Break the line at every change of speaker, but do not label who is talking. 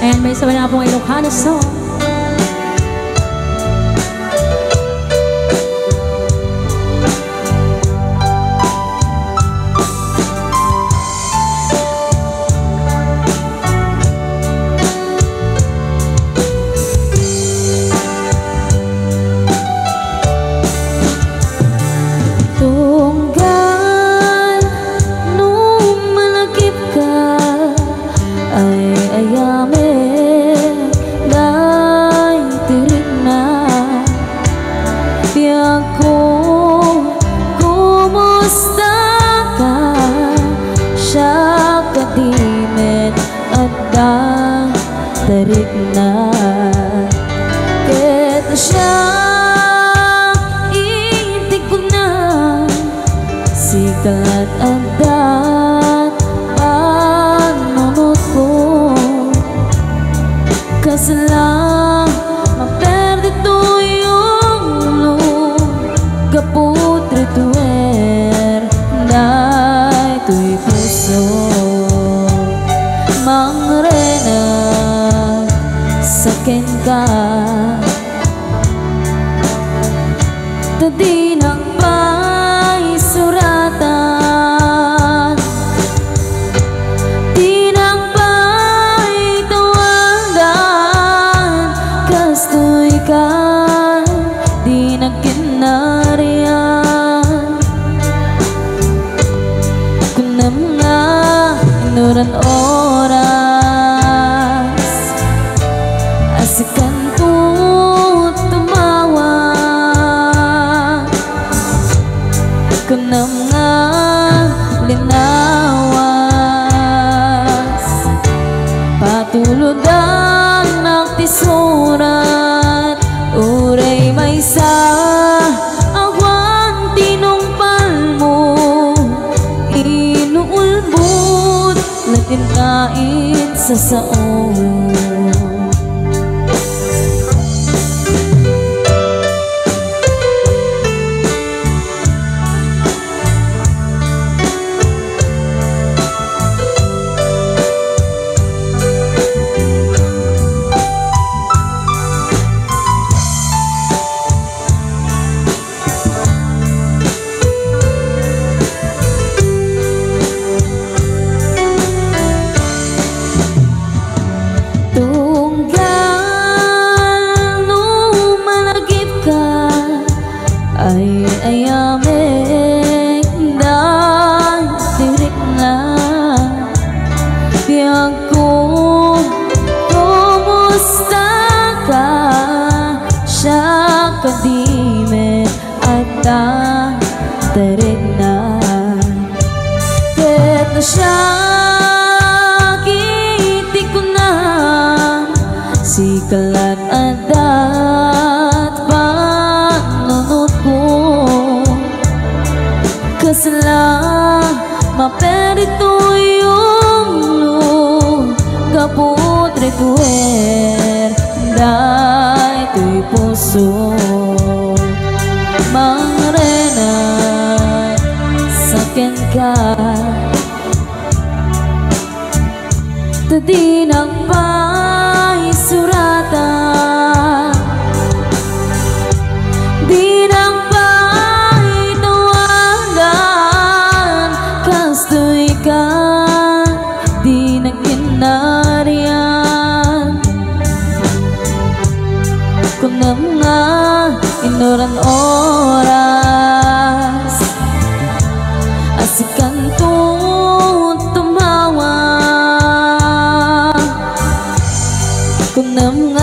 And may sabay na pong Ilocano song.
Kadimet at tarik na ket siya itig ko na sikat at panunod ko kasalang maperde to yung kaputre tuer na ito'y puso mangrena sakin ka tadi ng suratan di nang tawagan kastoy ka di nagkinarian kunam nga inuran oras asikan tumawa kunam nga linawas patulod ang nagtisurat uray may sa awan tinumpal mo inuulbot latintain sa saon ay ayame dan tirik na biyag ko kumusta ka siya kadime at tarik na ket na siya kiti ko na sikalat at kasla maperito yung kaputre tuer dai tuy puso mangrena saken ka tadi nang suratan di nang di nagkinarian kunam nga inuran oras asikan tumawa kunam nga